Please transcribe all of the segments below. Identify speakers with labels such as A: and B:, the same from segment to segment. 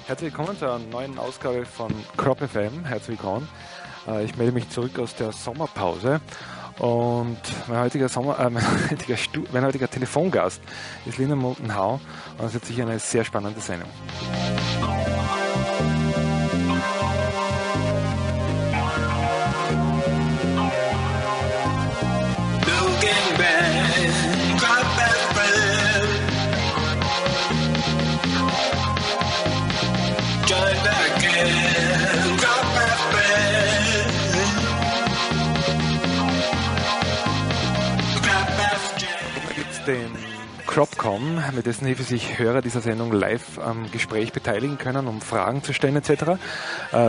A: Herzlich willkommen zu einer neuen Ausgabe von CROPfm. Herzlich willkommen. Ich melde mich zurück aus der Sommerpause und mein heutiger Telefongast ist Moulton Howe und das wird sicher eine sehr spannende Sendung. Den CROPcom, mit dessen Hilfe sich Hörer dieser Sendung live am Gespräch beteiligen können, um Fragen zu stellen etc.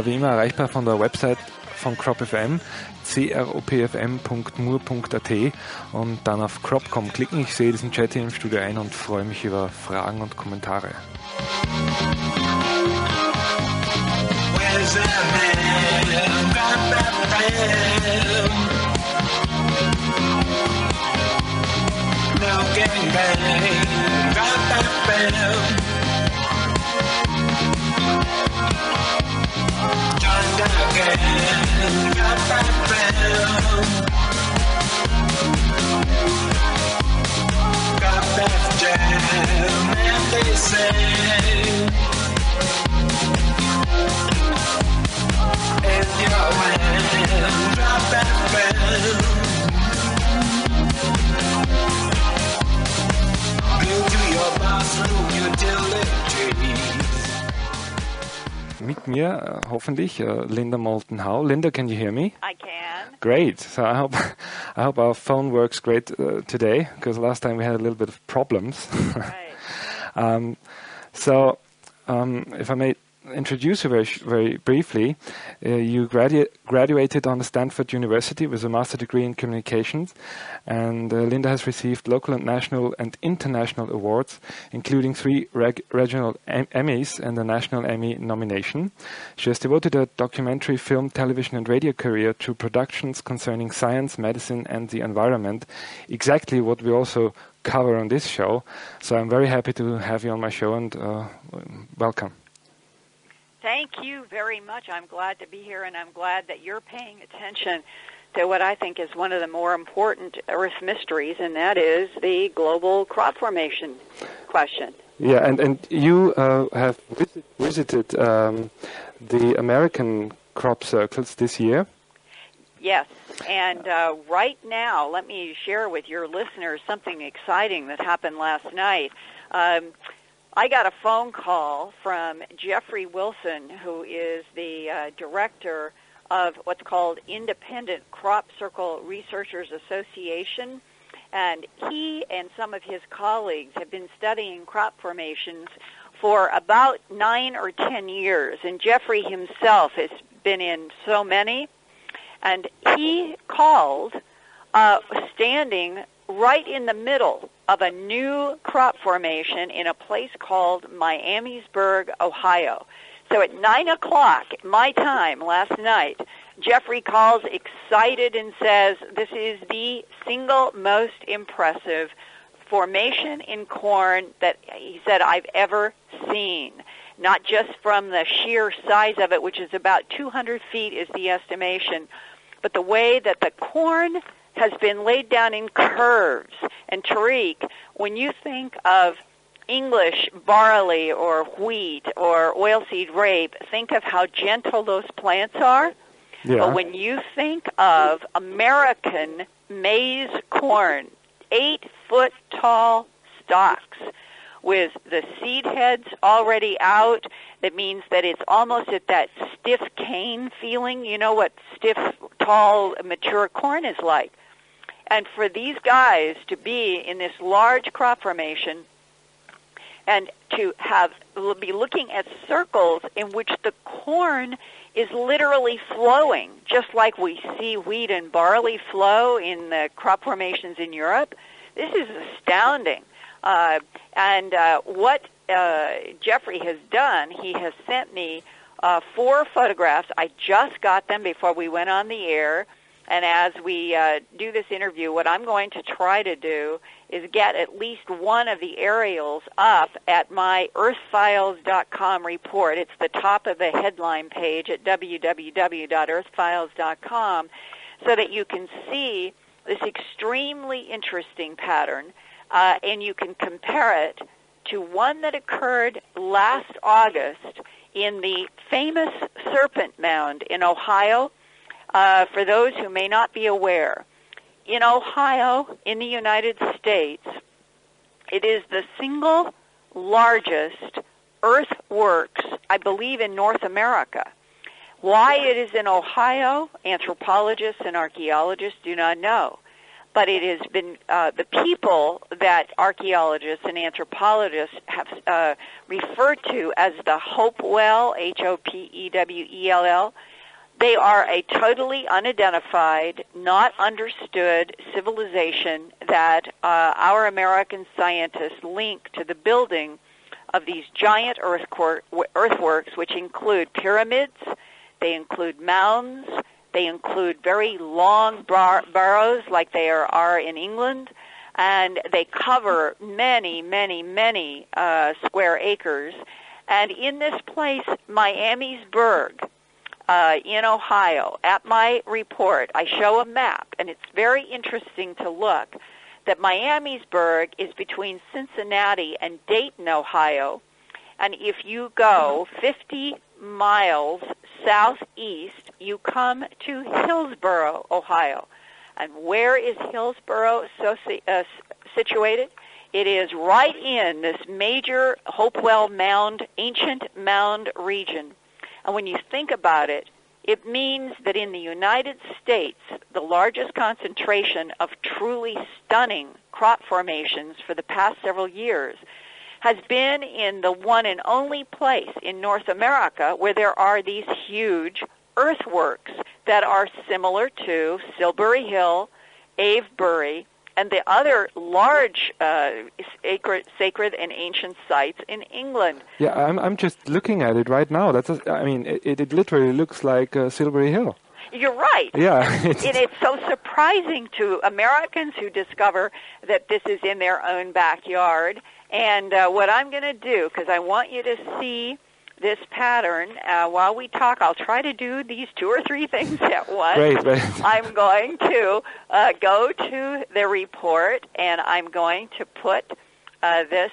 A: Wie immer erreichbar von der Website von CROPfm, CROPfm.mur.at und dann auf CROPcom klicken. Ich sehe diesen Chat hier im Studio ein und freue mich über Fragen und Kommentare.
B: Gang bang, got that bam. Join that gang, got that bam. Got that jam, and they say in your hand, got that bam.
A: Mit mir, hoffentlich, Moulton Howe. Linda, can you hear me?
C: I can.
A: Great. So I hope our phone works great today, because last time we had a little bit of problems.
C: Right.
A: If I may introduce you very briefly, you graduated on Stanford University with a master degree in communications, and Linda has received local and national and international awards, including 3 regional Emmys and a national Emmy nomination. She has devoted a documentary, film, television and radio career to productions concerning science, medicine and the environment, exactly what we also cover on this show. So I'm very happy to have you on my show, and welcome.
C: Thank you very much. I'm glad to be here, and I'm glad that you're paying attention to what I think is one of the more important Earth mysteries, and that is the global crop formation question.
A: Yeah, and you have visited the American crop circles this year.
C: Yes, and right now, let me share with your listeners something exciting that happened last night. I got a phone call from Jeffrey Wilson, who is the director of what's called Independent Crop Circle Researchers Association, and he and some of his colleagues have been studying crop formations for about 9 or 10 years, and Jeffrey himself has been in so many, and he called standing right in the middle of a new crop formation in a place called Miamisburg, Ohio. So at 9 o'clock, my time last night, Jeffrey calls excited and says, this is the single most impressive formation in corn that he said I've ever seen. Not just from the sheer size of it, which is about 200 feet is the estimation, but the way that the corn has been laid down in curves. And Tariq, when you think of English barley or wheat or oilseed rape, think of how gentle those plants are.
A: Yeah.
C: But when you think of American maize corn, 8-foot-tall stalks with the seed heads already out, that means that it's almost at that stiff cane feeling. You know what stiff, tall, mature corn is like. And for these guys to be in this large crop formation and to be looking at circles in which the corn is literally flowing, just like we see wheat and barley flow in the crop formations in Europe, this is astounding. What Jeffrey has done, he has sent me 4 photographs. I just got them before we went on the air And as we do this interview, what I'm going to try to do is get at least one of the aerials up at my earthfiles.com report. It's the top of the headline page at www.earthfiles.com, so that you can see this extremely interesting pattern, and you can compare it to one that occurred last August in the famous Serpent Mound in Ohio. For those who may not be aware, in Ohio, in the United States, it is the single largest earthworks, I believe, in North America. Why it is in Ohio, anthropologists and archaeologists do not know. But it has been the people that archaeologists and anthropologists have referred to as the Hopewell, Hopewell. They are a totally unidentified, not understood civilization that our American scientists link to the building of these giant earthworks, which include pyramids, they include mounds, they include very long burrows like they are in England, and they cover many, many, many square acres. And in this place, Miamisburg, in Ohio, at my report, I show a map, and it's very interesting to look that Miamisburg is between Cincinnati and Dayton, Ohio, and if you go 50 miles southeast, you come to Hillsboro, Ohio. And where is Hillsboro situated? It is right in this major Hopewell Mound, ancient mound region. And when you think about it, it means that in the United States, the largest concentration of truly stunning crop formations for the past several years has been in the one and only place in North America where there are these huge earthworks that are similar to Silbury Hill, Avebury, and the other large sacred and ancient sites in England.
A: Yeah, I'm just looking at it right now. It literally looks like Silbury Hill.
C: You're right.
A: Yeah.
C: It's so surprising to Americans who discover that this is in their own backyard. And what I'm going to do, because I want you to see this pattern while we talk, I'll try to do these 2 or 3 things at once.
A: Great.
C: I'm going to go to the report, and I'm going to put this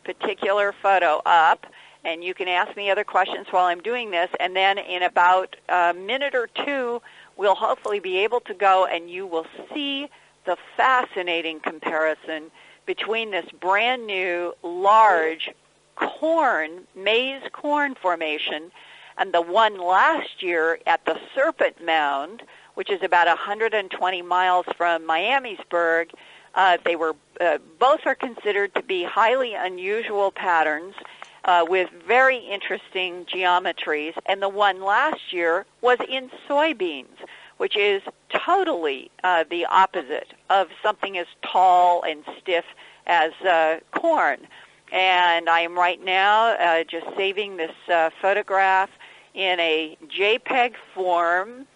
C: particular photo up, and you can ask me other questions while I'm doing this, and then in about a minute or 2, we'll hopefully be able to go, and you will see the fascinating comparison between this brand new, large maize corn formation and the one last year at the Serpent Mound, which is about 120 miles from Miamisburg. They were both are considered to be highly unusual patterns with very interesting geometries, and the one last year was in soybeans, which is totally the opposite of something as tall and stiff as corn. And I am right now just saving this photograph in a JPEG form,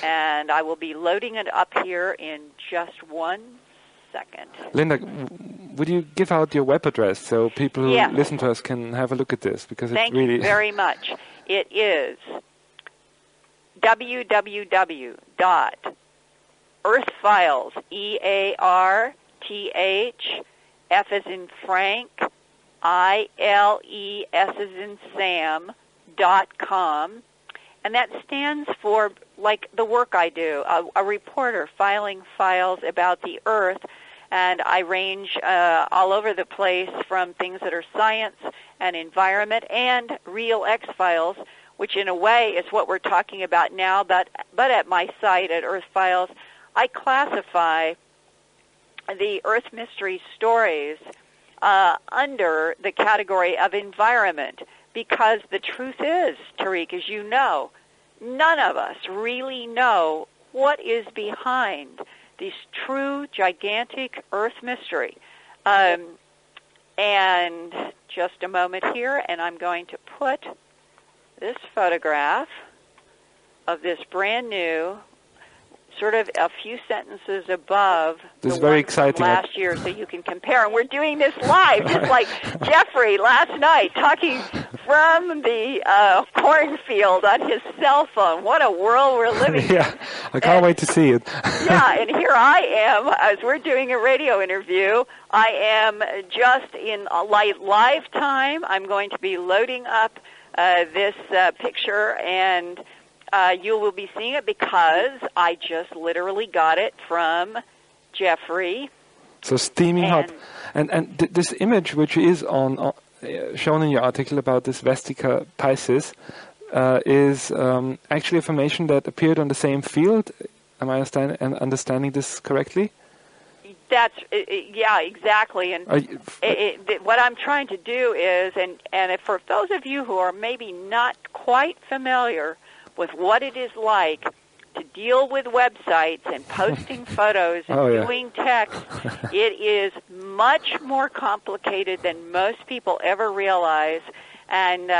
C: and I will be loading it up here in just 1 second.
A: Linda, would you give out your web address so people who listen to us can have a look at this? Because
C: Thank you very much. It is www.earthfiles, EARTH, F as in Frank, ILES as in Sam.com, and that stands for, like the work I do, a reporter filing files about the earth, and I range all over the place from things that are science and environment and real X-Files, which in a way is what we're talking about now, but at my site at Earth Files, I classify the Earth Mystery stories under the category of environment, because the truth is, Tariq, as you know, none of us really know what is behind this true gigantic Earth mystery. And just a moment here, and I'm going to put this photograph of this brand new sort of a few sentences above
A: This is
C: the
A: very
C: one
A: exciting.
C: from last year, so you can compare. And we're doing this live, just like Jeffrey last night, talking from the cornfield on his cell phone. What a world we're living in.
A: Yeah, I can't wait to see it.
C: Yeah, and here I am, as we're doing a radio interview. I am just in a live time. I'm going to be loading up this picture, and you will be seeing it because I just literally got it from Jeffrey.
A: So steaming hot. And this image, which is on shown in your article about this Vestica piscis, is actually a formation that appeared on the same field. Am I understanding this correctly?
C: That's yeah, exactly. And what I'm trying to do is, and for those of you who are maybe not quite familiar with what it is like to deal with websites and posting photos and doing text, it is much more complicated than most people ever realize. And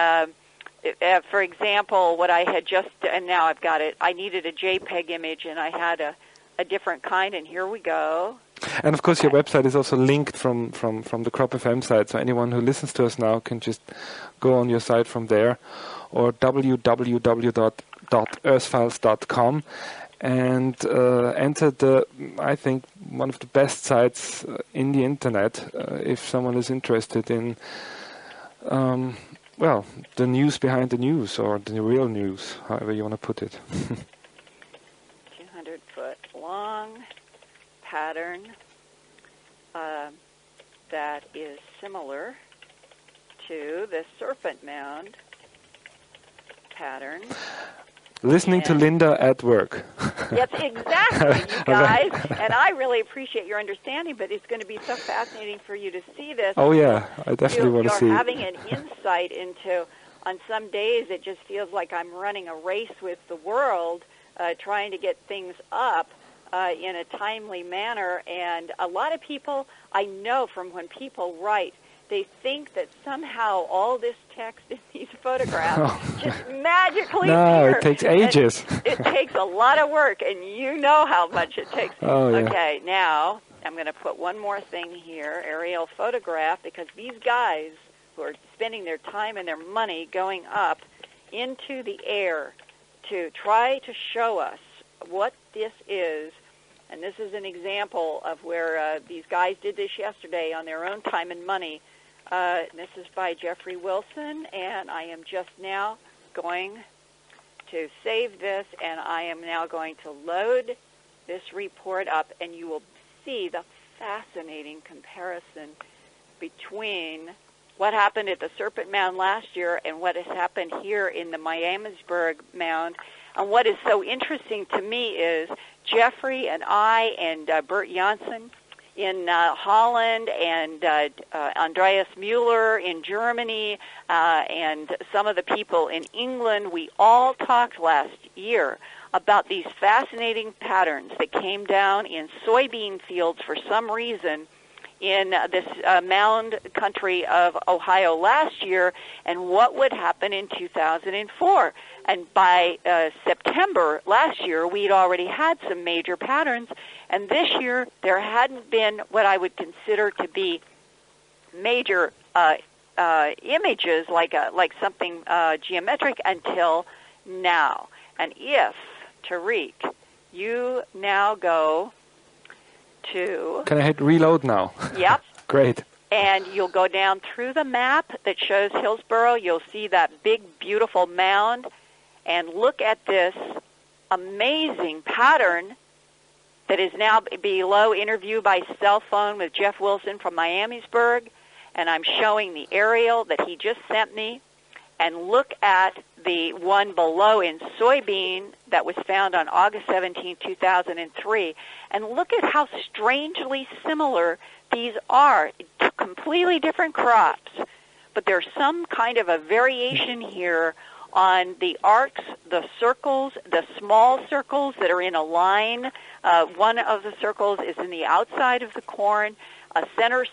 C: for example, what I had just, and now I've got it, I needed a JPEG image, and I had a different kind, and here we go.
A: And of course, your website is also linked from the CROPfm site, so anyone who listens to us now can just go on your site from there, or www.earthfiles.com, and enter I think, one of the best sites in the internet if someone is interested in, the news behind the news, or the real news, however you want to put it.
C: 200-foot long pattern that is similar to the serpent mound pattern.
A: Listening to Linda at work.
C: Yes, exactly, you guys. And I really appreciate your understanding, but it's going to be so fascinating for you to see this.
A: Oh, yeah, I definitely want to see it.
C: You're having an insight into, on some days it just feels like I'm running a race with the world, trying to get things up in a timely manner. And a lot of people, I know from when people write, they think that somehow all this text in these photographs just magically appear.
A: It takes ages.
C: It takes a lot of work, and you know how much it takes. Okay, now I'm going to put one more thing here, aerial photograph, because these guys who are spending their time and their money going up into the air to try to show us what this is, and this is an example of where these guys did this yesterday on their own time and money. This is by Jeffrey Wilson, and I am just now going to save this, and I am now going to load this report up, and you will see the fascinating comparison between what happened at the Serpent Mound last year and what has happened here in the Miamisburg Mound. And what is so interesting to me is Jeffrey and I and Bert Janssen in Holland, and Andreas Müller in Germany, and some of the people in England, we all talked last year about these fascinating patterns that came down in soybean fields for some reason in this mound country of Ohio last year, and what would happen in 2004. And by September last year, we'd already had some major patterns, and this year there hadn't been what I would consider to be major images, like something geometric, until now. And if, Tariq, you now go to...
A: Can I hit reload now?
C: Yep.
A: Great.
C: And you'll go down through the map that shows Hillsborough. You'll see that big, beautiful mound. And look at this amazing pattern that is now below, interview by cell phone with Jeff Wilson from Miamisburg. And I'm showing the aerial that he just sent me. And look at the one below in soybean that was found on August 17, 2003. And look at how strangely similar these are. Completely different crops. But there's some kind of a variation here on the arcs, the circles, the small circles that are in a line. One of the circles is in the outside of the corn, a center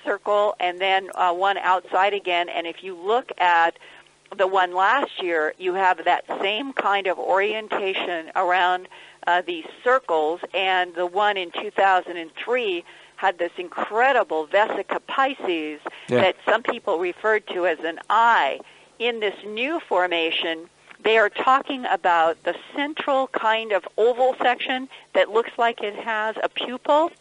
C: circle, and then one outside again. And if you look at the one last year, you have that same kind of orientation around these circles, and the one in 2003 had this incredible Vesica Pisces that some people referred to as an eye. In this new formation, they are talking about the central kind of oval section that looks like it has a pupil.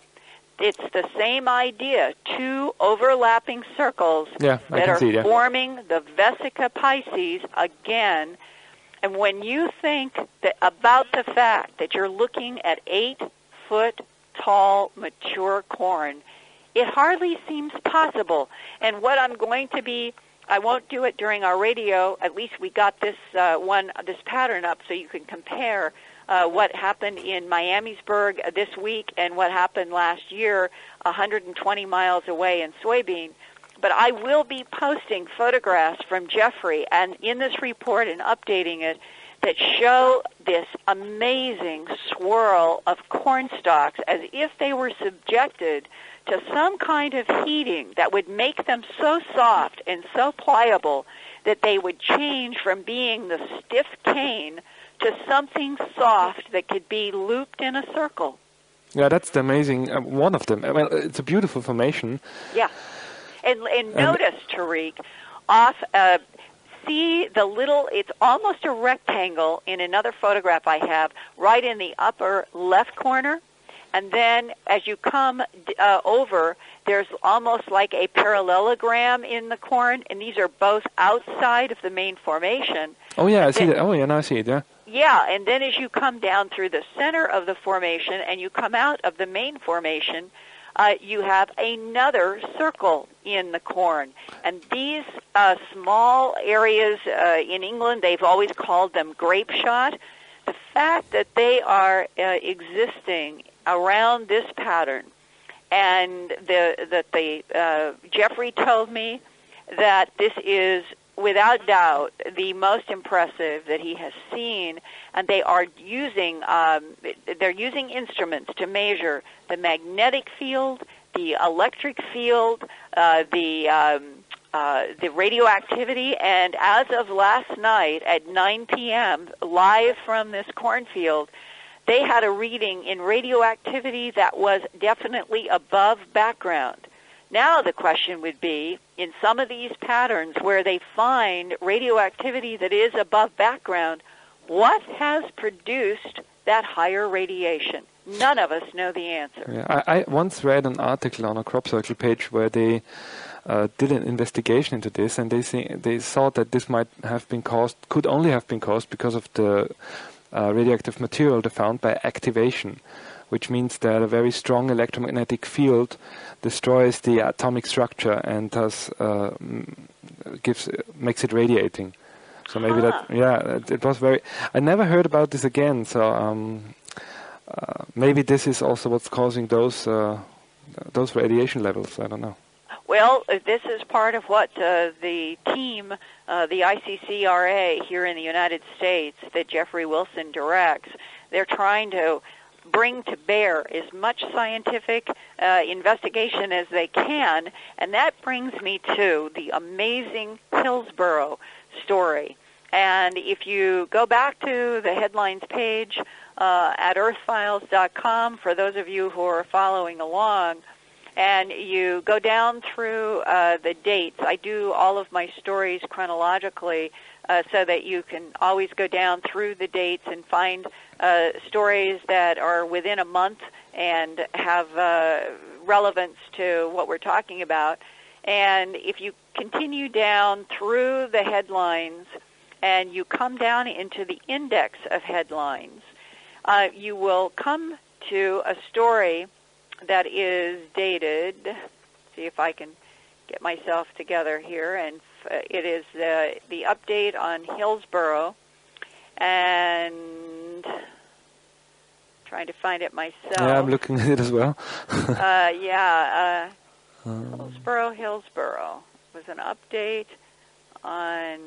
C: It's the same idea, two overlapping circles that are forming the Vesica Pisces again. And when you think about the fact that you're looking at 8-foot tall, mature corn, it hardly seems possible. And what I'm going to be, I won't do it during our radio. At least we got this this pattern up so you can compare what happened in Miamisburg this week and what happened last year 120 miles away in soybean. But I will be posting photographs from Jeffrey and in this report and updating it that show this amazing swirl of corn stalks as if they were subjected to some kind of heating that would make them so soft and so pliable that they would change from being the stiff cane to something soft that could be looped in a circle.
A: Yeah, that's the amazing one of them. Well, it's a beautiful formation.
C: Yeah. And notice, Tariq, see the little, it's almost a rectangle in another photograph I have, right in the upper left corner. And then as you come over, there's almost like a parallelogram in the corn, and these are both outside of the main formation.
A: Oh, yeah, I see that. Oh, yeah, now I see it, yeah.
C: Yeah, and then as you come down through the center of the formation and you come out of the main formation, you have another circle in the corn. And these small areas in England, they've always called them grape shot. The fact that they are existing around this pattern, and Jeffrey told me that this is without doubt the most impressive that he has seen, and they are using instruments to measure the magnetic field, the electric field, the radioactivity, and as of last night at 9 p.m., live from this cornfield, they had a reading in radioactivity that was definitely above background. Now the question would be, in some of these patterns where they find radioactivity that is above background, what has produced that higher radiation? None of us know the answer.
A: Yeah, I once read an article on a crop circle page where they did an investigation into this, and they thought that this might have been caused, could only have been caused because of the radioactive material they found by activation, which means that a very strong electromagnetic field destroys the atomic structure and thus makes it radiating. So maybe it was very. I never heard about this again. So maybe this is also what's causing those radiation levels. I don't know.
C: Well, this is part of what the team, the ICCRA here in the United States that Jeffrey Wilson directs, they're trying to bring to bear as much scientific investigation as they can, and that brings me to the amazing Hillsborough story. And if you go back to the headlines page at earthfiles.com, for those of you who are following along, and you go down through the dates. I do all of my stories chronologically so that you can always go down through the dates and find stories that are within a month and have relevance to what we're talking about. And if you continue down through the headlines and you come down into the index of headlines, you will come to a story that is dated, see if I can get myself together here, and it is the update on Hillsborough, and trying to find it myself.
A: Yeah, I'm looking at it as well.
C: Hillsborough was an update on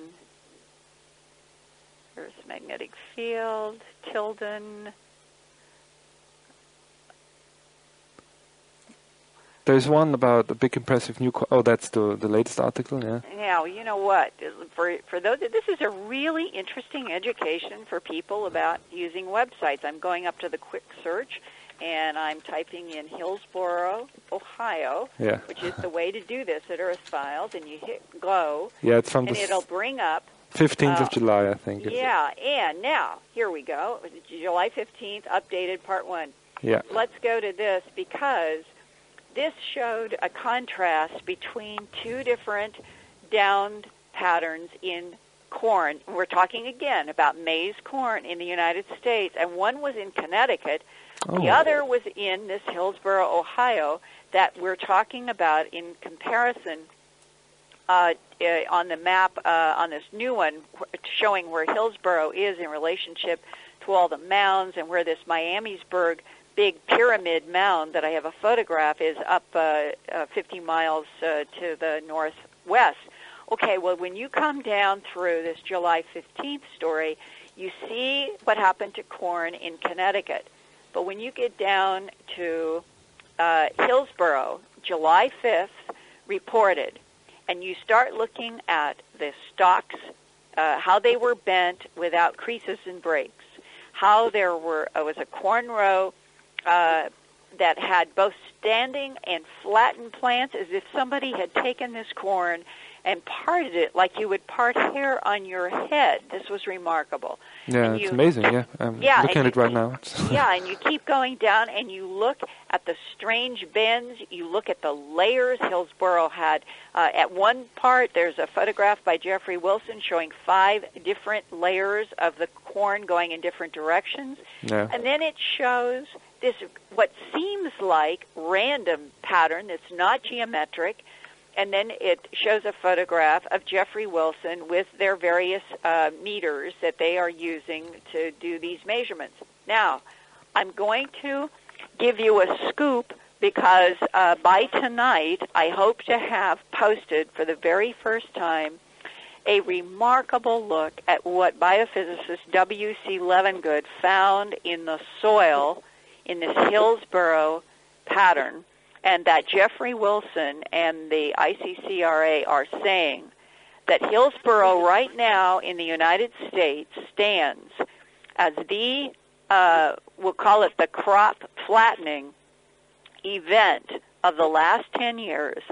C: Earth's magnetic field, Tilden.
A: There's one about a big impressive new... that's the latest article, yeah.
C: Now, you know what? For those, this is a really interesting education for people about using websites. I'm going up to the quick search, and I'm typing in Hillsboro, Ohio, which is the way to do this at Earth Files, and you hit go,
A: it's from
C: and it'll bring up
A: 15th of July, I think.
C: Yeah, and now, here we go. July 15th, updated part 1.
A: Yeah.
C: Let's go to this, because this showed a contrast between two different downed patterns in corn. We're talking again about maize corn in the United States, and one was in Connecticut. The other was in this Hillsboro, Ohio, that we're talking about in comparison on the map, on this new one, showing where Hillsboro is in relationship to all the mounds, and where this Miamisburg big pyramid mound that I have a photograph is up 50 miles to the northwest. Okay, well, when you come down through this July 15th story, you see what happened to corn in Connecticut. But when you get down to Hillsboro, July 5th, reported, and you start looking at the stalks, how they were bent without creases and breaks, how there was a corn row that had both standing and flattened plants, as if somebody had taken this corn and parted it like you would part hair on your head. This was remarkable.
A: Yeah, it's amazing, yeah. I'm looking at it right now.
C: Yeah, and you keep going down, and you look at the strange bends. You look at the layers Hillsboro had. At one part, there's a photograph by Jeffrey Wilson showing 5 different layers of the corn going in different directions.
A: Yeah.
C: And then it shows this, what seems like random pattern that's not geometric, and then it shows a photograph of Jeffrey Wilson with their various meters that they are using to do these measurements. Now, I'm going to give you a scoop, because by tonight I hope to have posted for the very first time a remarkable look at what biophysicist W.C. Levengood found in the soil in this Hillsboro pattern, and that Jeffrey Wilson and the ICCRA are saying that Hillsboro right now in the United States stands as the, we'll call it the crop flattening event of the last 10 years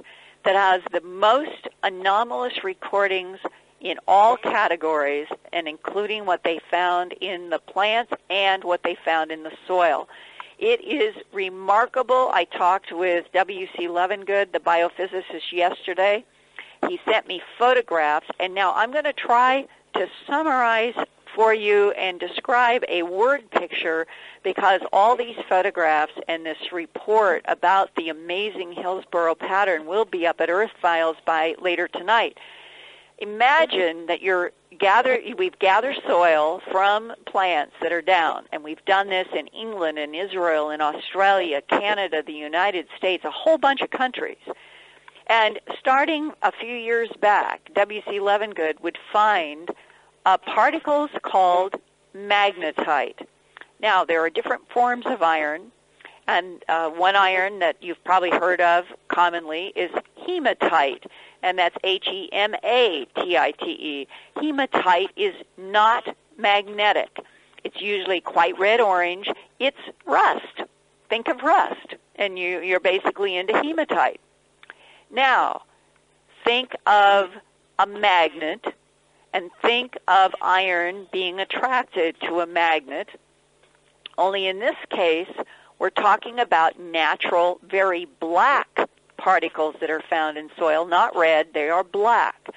C: that has the most anomalous recordings in all categories, and including what they found in the plants and what they found in the soil. It is remarkable. I talked with W.C. Levengood, the biophysicist, yesterday. He sent me photographs, and now I'm going to try to summarize for you and describe a word picture, because all these photographs and this report about the amazing Hillsboro pattern will be up at Earth Files by later tonight. Imagine that we've gathered soil from plants that are down, and we've done this in England and Israel and Australia, Canada, the United States, a whole bunch of countries. And starting a few years back, W.C. Levengood would find particles called magnetite. Now, there are different forms of iron, and one iron that you've probably heard of commonly is hematite, and that's Hematite. Hematite is not magnetic. It's usually quite red-orange. It's rust. Think of rust, and you're basically into hematite. Now, think of a magnet, and think of iron being attracted to a magnet, only in this case, we're talking about natural, very black particles that are found in soil, not red, they are black.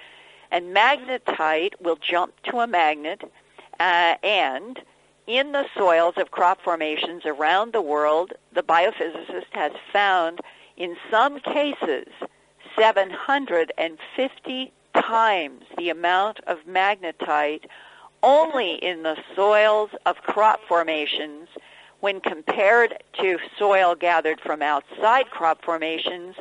C: And magnetite will jump to a magnet, and in the soils of crop formations around the world, the biophysicist has found, in some cases, 750 times the amount of magnetite only in the soils of crop formations when compared to soil gathered from outside crop formations.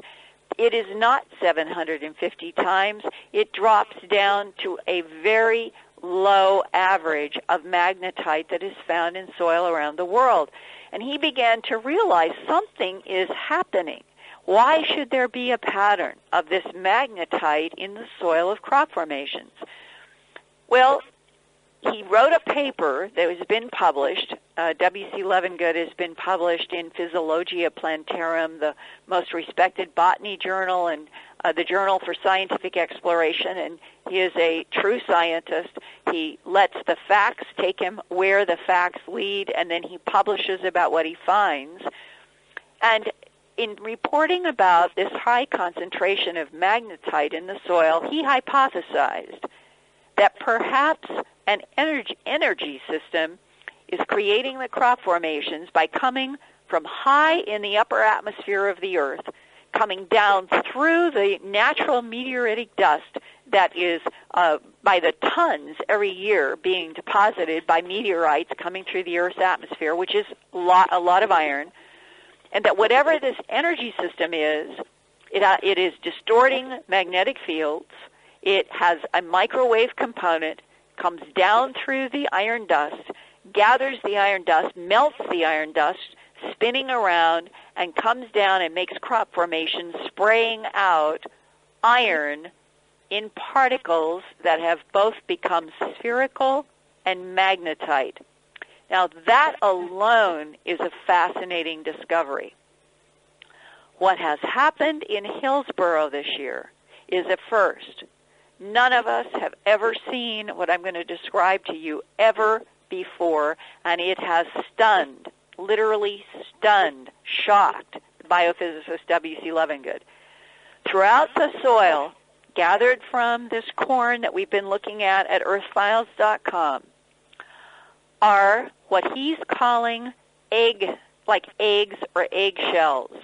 C: It is not 750 times. It drops down to a very low average of magnetite that is found in soil around the world. And he began to realize something is happening. why should there be a pattern of this magnetite in the soil of crop formations? Well, he wrote a paper that has been published. W.C. Levengood has been published in Physiologia Plantarum, the most respected botany journal and the Journal for Scientific Exploration, and he is a true scientist. He lets the facts take him where the facts lead, and then he publishes about what he finds. And in reporting about this high concentration of magnetite in the soil, he hypothesized that perhaps an energy system is creating the crop formations by coming from high in the upper atmosphere of the Earth, coming down through the natural meteoritic dust that is by the tons every year being deposited by meteorites coming through the Earth's atmosphere, which is a lot of iron, and that whatever this energy system is, it is distorting magnetic fields. It has a microwave component, comes down through the iron dust, gathers the iron dust, melts the iron dust, spinning around, and comes down and makes crop formations, spraying out iron in particles that have both become spherical and magnetite. Now, that alone is a fascinating discovery. What has happened in Hillsborough this year is a first. None of us have ever seen what I'm going to describe to you ever before, and it has stunned, literally stunned, shocked biophysicist W.C. Levengood. Throughout the soil, gathered from this corn that we've been looking at earthfiles.com, are what he's calling like eggs or eggshells.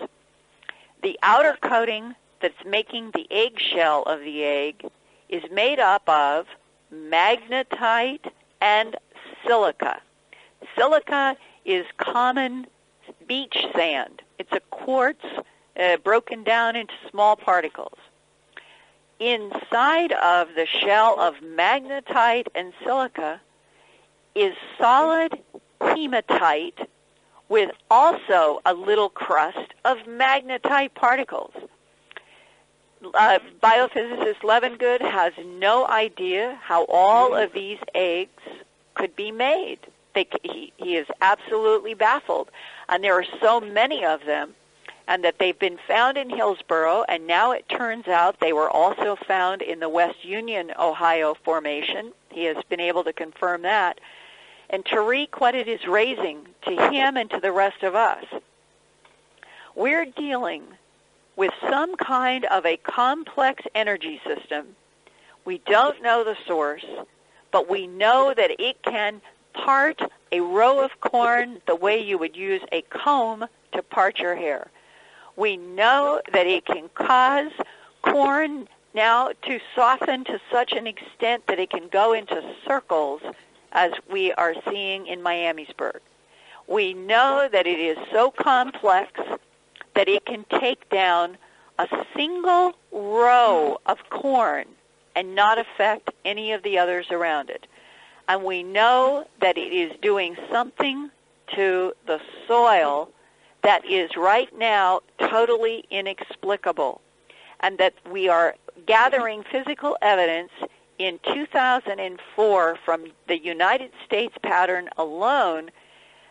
C: The outer coating that's making the eggshell of the egg is made up of magnetite and silica. Silica is common beach sand. It's a quartz broken down into small particles. Inside of the shell of magnetite and silica is solid hematite with also a little crust of magnetite particles. Biophysicist Levengood has no idea how all of these eggs could be made. He is absolutely baffled. And there are so many of them, and that they've been found in Hillsborough, and now it turns out they were also found in the West Union, Ohio formation. He has been able to confirm that. And to wreak what it is raising to him and to the rest of us, we're dealing with some kind of a complex energy system. We don't know the source, but we know that it can part a row of corn the way you would use a comb to part your hair. We know that it can cause corn now to soften to such an extent that it can go into circles, as we are seeing in Miamisburg. We know that it is so complex that it can take down a single row of corn and not affect any of the others around it. And we know that it is doing something to the soil that is right now totally inexplicable, and that we are gathering physical evidence in 2004 from the United States pattern alone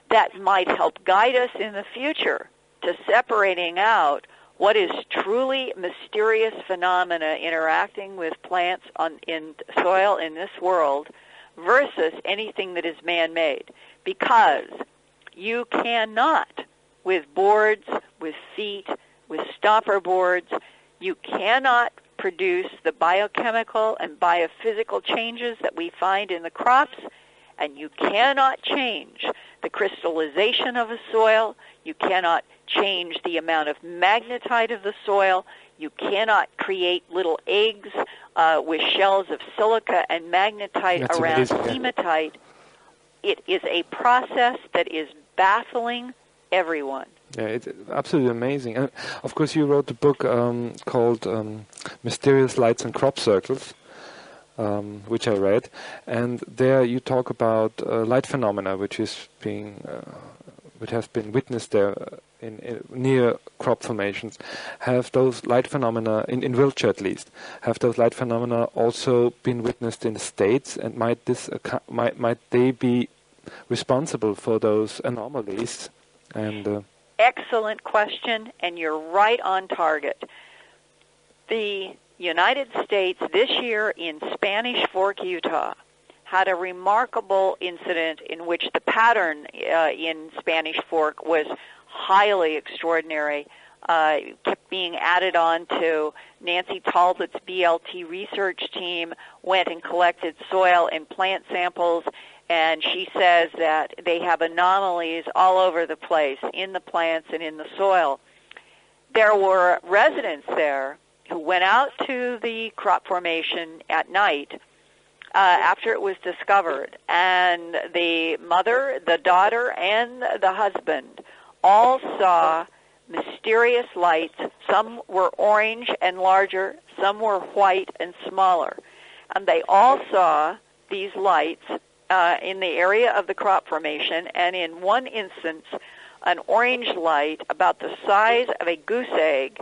C: that might help guide us in the future to separating out what is truly mysterious phenomena interacting with plants in soil in this world versus anything that is man-made. Because you cannot, with boards, with feet, with stopper boards, you cannot produce the biochemical and biophysical changes that we find in the crops, and you cannot change the crystallization of the soil. You cannot change the amount of magnetite of the soil. You cannot create little eggs with shells of silica and magnetite around hematite. It is a process that is baffling everyone.
A: Yeah, it's absolutely amazing. And of course, you wrote a book called Mysterious Lights and Crop Circles, which I read, and there you talk about light phenomena, which has been witnessed there near crop formations, have those light phenomena, in Wiltshire at least, have those light phenomena also been witnessed in the States, and might they be responsible for those anomalies? And
C: excellent question, and you're right on target. The United States this year in Spanish Fork, Utah, had a remarkable incident in which the pattern in Spanish Fork was highly extraordinary. Kept being added on to. Nancy Talbot's BLT research team went and collected soil and plant samples, and she says that they have anomalies all over the place, in the plants and in the soil. There were residents there who went out to the crop formation at night after it was discovered, and the mother, the daughter, and the husband all saw mysterious lights. Some were orange and larger, some were white and smaller. And they all saw these lights in the area of the crop formation, and in one instance, an orange light about the size of a goose egg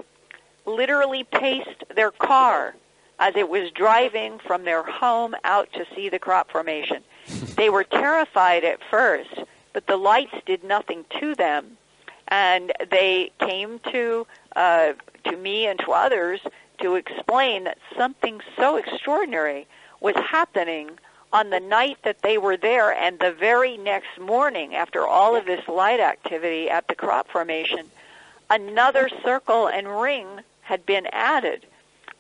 C: literally paced their car as it was driving from their home out to see the crop formation. They were terrified at first, but the lights did nothing to them, and they came to me and to others to explain that something so extraordinary was happening on the night that they were there, and the very next morning, after all of this light activity at the crop formation, another circle and ring had been added.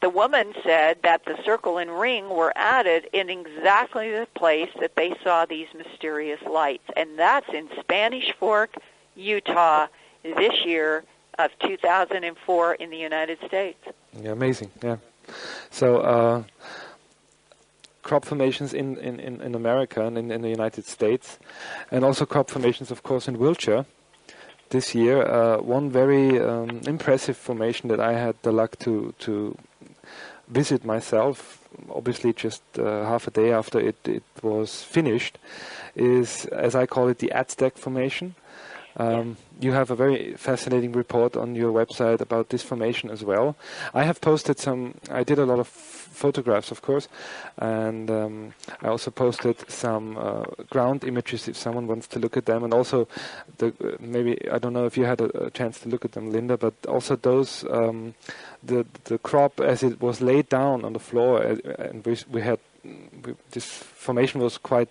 C: The woman said that the circle and ring were added in exactly the place that they saw these mysterious lights, and that's in Spanish Fork, Utah, this year of 2004 in the United States.
A: Yeah, amazing, yeah. So crop formations in America and in the United States, and also crop formations, of course, in Wiltshire. This year, one very impressive formation that I had the luck to visit myself, obviously just half a day after it was finished, is, as I call it, the Aztec formation. You have a very fascinating report on your website about this formation as well. I have posted I did a lot of photographs, of course, and I also posted some ground images if someone wants to look at them, and also maybe, I don't know if you had a chance to look at them, Linda, but also those, the crop as it was laid down on the floor, and this formation was quite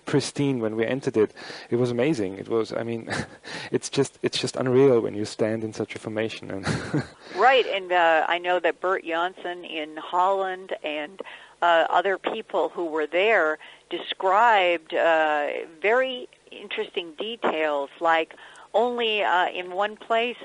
A: pristine when we entered it. It was amazing. It was, I mean, it's just unreal when you stand in such a formation.
C: Right, and I know that Bert Janssen in Holland and other people who were there described very interesting details, like only in one place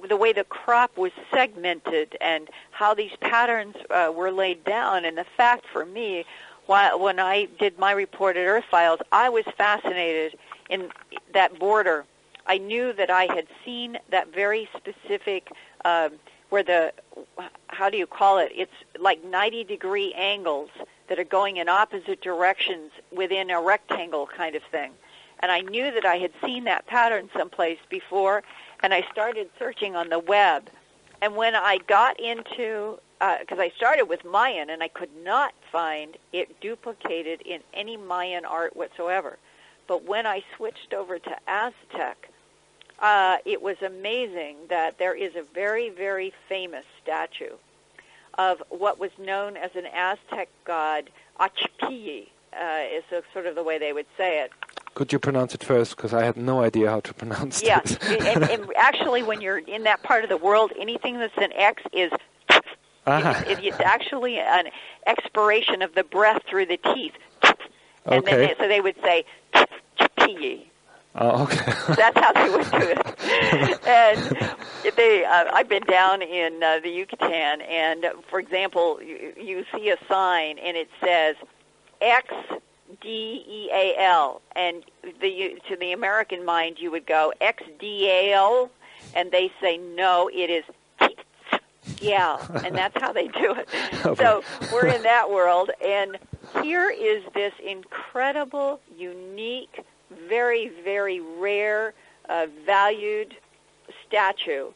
C: the way the crop was segmented and how these patterns were laid down. And the fact for me, when I did my report at Earth Files, I was fascinated in that border. I knew that I had seen that very specific, where how do you call it? It's like 90-degree angles that are going in opposite directions within a rectangle kind of thing. And I knew that I had seen that pattern someplace before, and I started searching on the web. And when I got into, because I started with Mayan, and I could not find it duplicated in any Mayan art whatsoever. But when I switched over to Aztec, it was amazing that there is a very, very famous statue of what was known as an Aztec god, Xochipilli, is sort of the way they would say it.
A: Could you pronounce it first? Because I had no idea how to pronounce it.
C: Yes, and actually when you're in that part of the world, anything that's an X is... It's actually an expiration of the breath through the teeth. And
A: okay.
C: Then so they would say, Xochipilli.
A: Oh, okay.
C: That's how they would do it. And I've been down in the Yucatan, and, for example, you see a sign, and it says XDEAL, and to the American mind, you would go XDAL, and they say, no, it is yeah, and that's how they do it. Okay. So we're in that world, and here is this incredible, unique, very, very rare valued statue.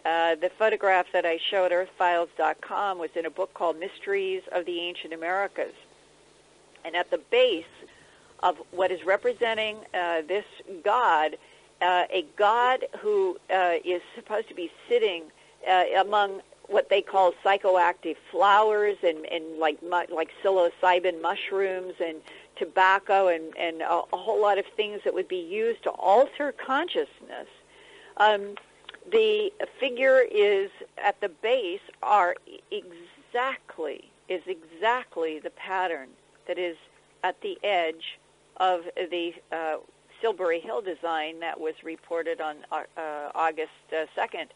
C: The photograph that I showed, earthfiles.com, was in a book called Mysteries of the Ancient Americas. And at the base of what is representing this god, a god who is supposed to be sitting among what they call psychoactive flowers and like psilocybin mushrooms and tobacco and a whole lot of things that would be used to alter consciousness. The figure is at the base is exactly the pattern that is at the edge of the Silbury Hill design that was reported on August 2nd.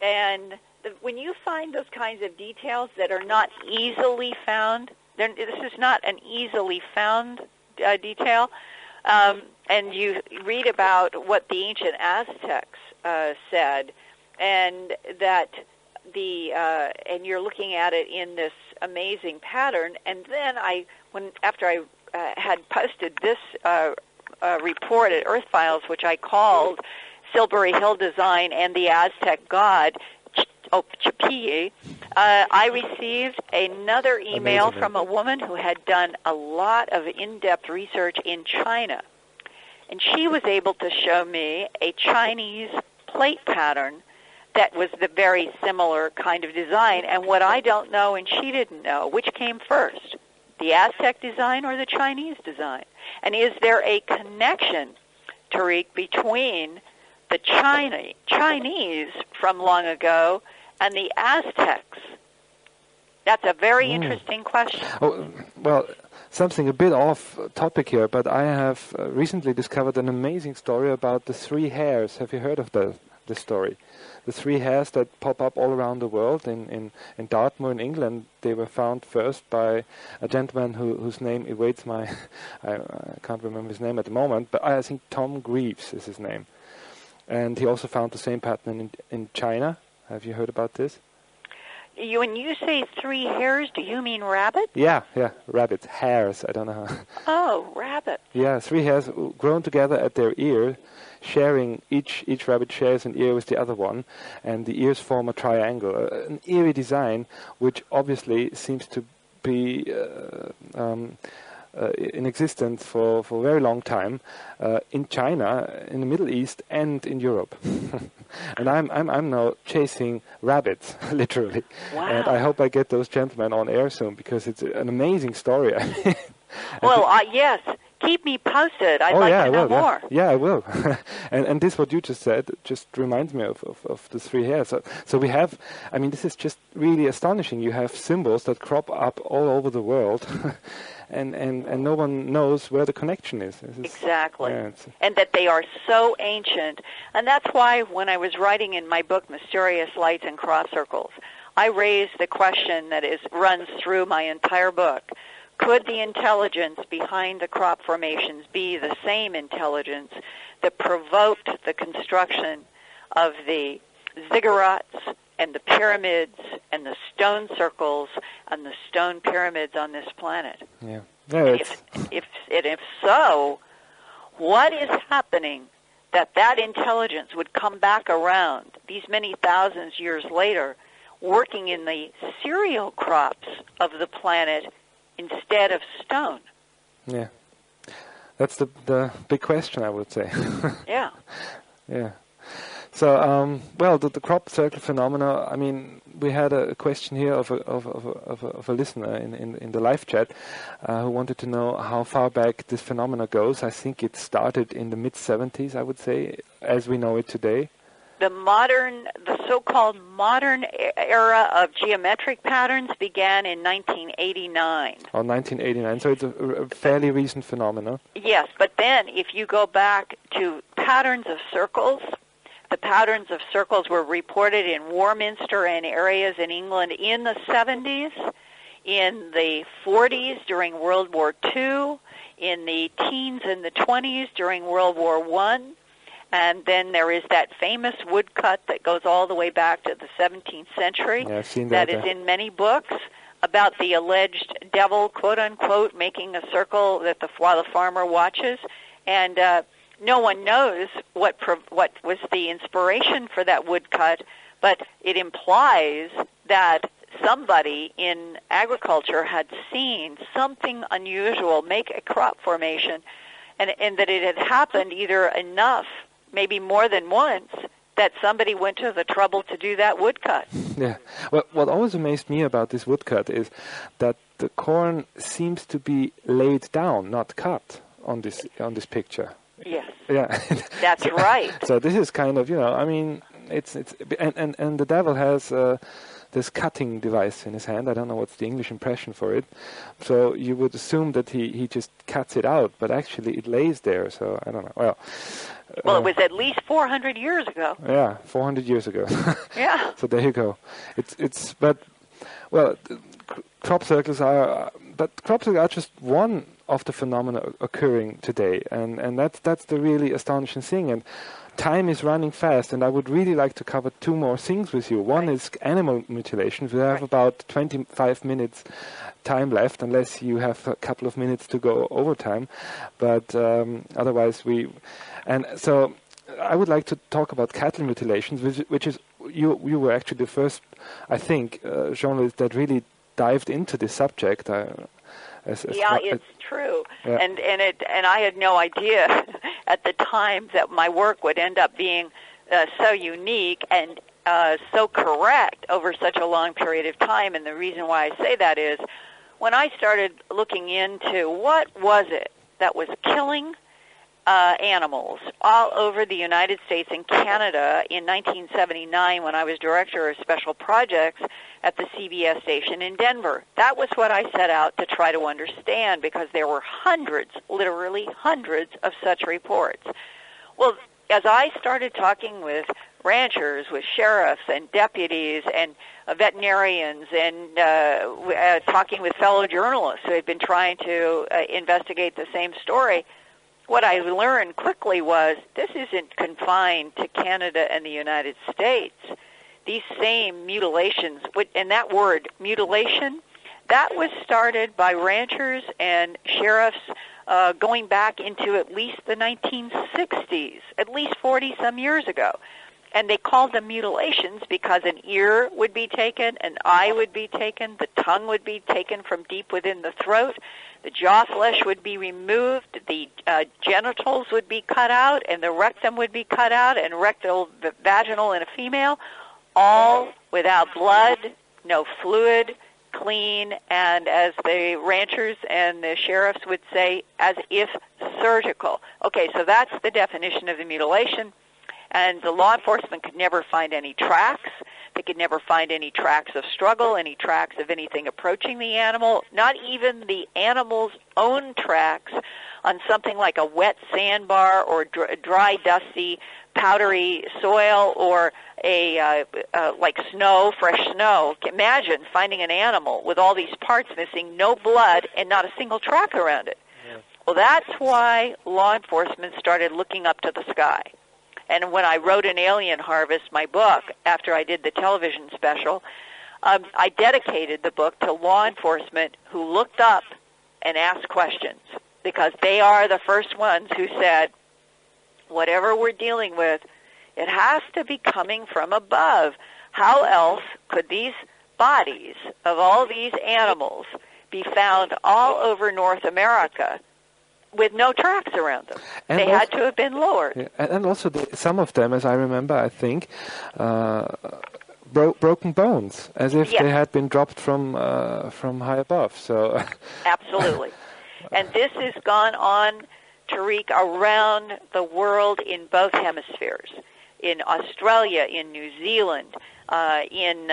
C: And when you find those kinds of details that are not easily found, this is not an easily found detail, and you read about what the ancient Aztecs said, and that and you're looking at it in this amazing pattern, and then after I had posted this report at Earth Files, which I called Silbury Hill Design and the Aztec God, Xochipilli, I received another email from a woman who had done a lot of in-depth research in China. And she was able to show me a Chinese plate pattern that was the very similar kind of design. And what I don't know and she didn't know, which came first, the Aztec design or the Chinese design? And is there a connection, Tariq, between the Chinese from long ago and the Aztecs? That's a very interesting question.
A: Oh, well, something a bit off topic here, but I have recently discovered an amazing story about the three hares. Have you heard of this story? The three hares that pop up all around the world. In Dartmoor in England, they were found first by a gentleman whose name evades my... I can't remember his name at the moment, but I think Tom Greaves is his name. And he also found the same pattern in China. Have you heard about this?
C: When you say three hares, do you mean rabbits?
A: Yeah, rabbits. Hares, I don't know how.
C: Oh, rabbits.
A: Yeah, three hares grown together at their ear, sharing, each rabbit shares an ear with the other one, and the ears form a triangle. An eerie design, which obviously seems to be in existence for a very long time in China, in the Middle East, and in Europe. And I'm now chasing rabbits, literally.
C: Wow.
A: And I hope I get those gentlemen on air soon, because it's an amazing story.
C: Well, yes. Keep me posted. I'd like to know more.
A: Yeah, I will. and this, what you just said, just reminds me of the three hares. So we have, I mean, this is just really astonishing. You have symbols that crop up all over the world, and no one knows where the connection is.
C: Exactly. Yeah, and that they are so ancient. And that's why when I was writing in my book, Mysterious Lights and Crop Circles, I raised the question that runs through my entire book. Could the intelligence behind the crop formations be the same intelligence that provoked the construction of the ziggurats and the pyramids and the stone circles and the stone pyramids on this planet?
A: Yeah.
C: If so, what is happening that intelligence would come back around these many thousands years later, working in the cereal crops of the planet instead of stone?
A: Yeah. That's the big question, I would say.
C: Yeah.
A: Yeah. So, the crop circle phenomena, I mean, we had a question here of a listener in the live chat who wanted to know how far back this phenomena goes. I think it started in the mid-70s, I would say, as we know it today.
C: The so-called modern era of geometric patterns began in 1989.
A: Oh, 1989. So it's a fairly recent phenomenon.
C: Yes, but then if you go back to patterns of circles, the patterns of circles were reported in Warminster and areas in England in the 70s, in the 40s during World War II, in the teens and the 20s during World War I. And then there is that famous woodcut that goes all the way back to the 17th century.
A: Yeah, I've seen
C: that is in many books about the alleged devil, quote-unquote, making a circle while the farmer watches. And no one knows what was the inspiration for that woodcut, but it implies that somebody in agriculture had seen something unusual make a crop formation, and that it had happened either enough, maybe more than once, that somebody went to the trouble to do that woodcut.
A: Yeah. Well, what always amazed me about this woodcut is that the corn seems to be laid down, not cut, on this picture.
C: Yes.
A: Yeah.
C: That's right.
A: So this is kind of, I mean, it's and the devil has this cutting device in his hand. I don't know what's the English impression for it. So you would assume that he just cuts it out, but actually it lays there. So I don't know. Well,
C: it was at least 400 years ago.
A: Yeah, 400 years ago.
C: Yeah.
A: So there you go. Crop circles are just one of the phenomena occurring today, and that's the really astonishing thing. And time is running fast, and I would really like to cover two more things with you. One is animal mutilations. We have about 25 minutes time left, unless you have a couple of minutes to go overtime. But otherwise, and so I would like to talk about cattle mutilations, which is you were actually the first, I think, journalist that really dived into this subject.
C: It's true,
A: yeah.
C: and I had no idea at the time that my work would end up being so unique and so correct over such a long period of time. And the reason why I say that is when I started looking into what was it that was killing animals all over the United States and Canada in 1979 when I was director of special projects at the CBS station in Denver. That was what I set out to try to understand, because there were hundreds, literally hundreds of such reports. Well, as I started talking with ranchers, with sheriffs and deputies and veterinarians, and talking with fellow journalists who had been trying to investigate the same story, what I learned quickly was this isn't confined to Canada and the United States. These same mutilations, and that word, mutilation, that was started by ranchers and sheriffs going back into at least the 1960s, at least 40-some years ago. And they called them mutilations because an ear would be taken, an eye would be taken, the tongue would be taken from deep within the throat, the jaw flesh would be removed, the genitals would be cut out, and the rectum would be cut out, and vaginal in a female, all without blood, no fluid, clean, and as the ranchers and the sheriffs would say, as if surgical. Okay, so that's the definition of the mutilation. And the law enforcement could never find any tracks. They could never find any tracks of struggle, any tracks of anything approaching the animal, not even the animal's own tracks on something like a wet sandbar or dry, dusty, powdery soil, or like snow, fresh snow. Imagine finding an animal with all these parts missing, no blood, and not a single track around it. Yeah. Well, that's why law enforcement started looking up to the sky. And when I wrote An Alien Harvest, my book, after I did the television special, I dedicated the book to law enforcement who looked up and asked questions, because they are the first ones who said, whatever we're dealing with, it has to be coming from above. How else could these bodies of all these animals be found all over North America with no tracks around them? And they had to have been lowered.
A: Yeah, and also some of them, as I remember, I think, broken bones, as if they had been dropped from high above. So
C: absolutely. And this has gone on, Tariq, around the world in both hemispheres. In Australia, in New Zealand, in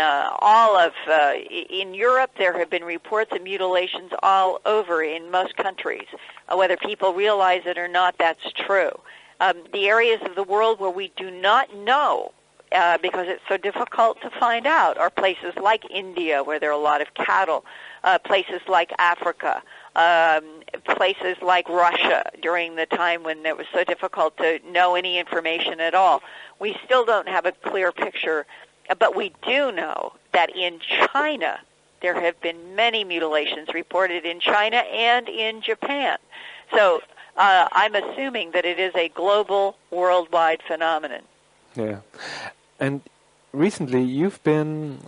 C: Europe, there have been reports of mutilations all over in most countries. Whether people realize it or not, that's true. The areas of the world where we do not know, because it's so difficult to find out, are places like India, where there are a lot of cattle, places like Africa, places like Russia during the time when it was so difficult to know any information at all. We still don't have a clear picture, but we do know that in China there have been many mutilations reported in China and in Japan. So I'm assuming that it is a global, worldwide phenomenon.
A: Yeah. And recently you've been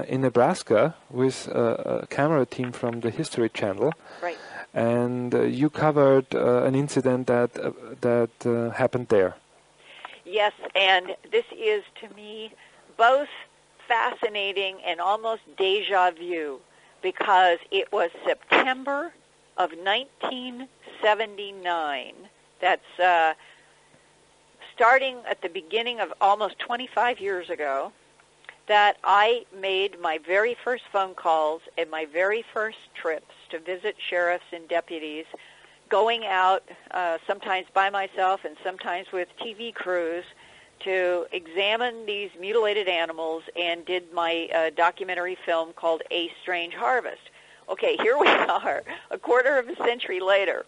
A: in Nebraska with a camera team from the History Channel.
C: Right.
A: And you covered an incident that happened there.
C: Yes, and this is, to me, both fascinating and almost deja vu, because it was September of 1979. That's starting at the beginning of almost 25 years ago, that I made my very first phone calls and my very first trips to visit sheriffs and deputies, going out sometimes by myself and sometimes with TV crews to examine these mutilated animals, and did my documentary film called A Strange Harvest. Okay, here we are, a quarter of a century later.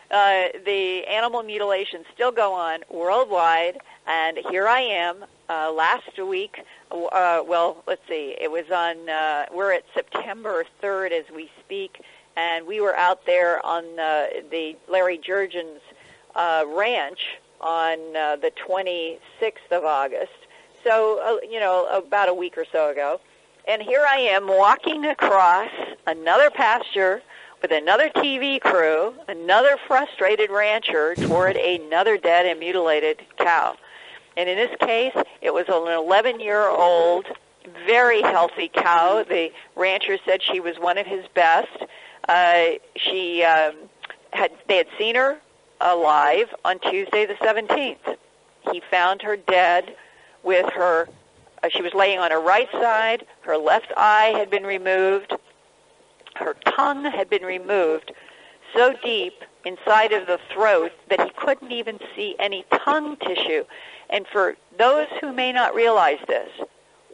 C: The animal mutilations still go on worldwide, and here I am last week. Well, let's see, it was on, we're at September 3rd as we speak, and we were out there on the Larry Jurgen's ranch on the 26th of August, so, about a week or so ago. And here I am walking across another pasture with another TV crew, another frustrated rancher toward another dead and mutilated cow. And in this case, it was an 11-year-old, very healthy cow. The rancher said she was one of his best. They had seen her alive on Tuesday the 17th. He found her dead with her, she was laying on her right side, her left eye had been removed, her tongue had been removed so deep inside of the throat that he couldn't even see any tongue tissue. And for those who may not realize this,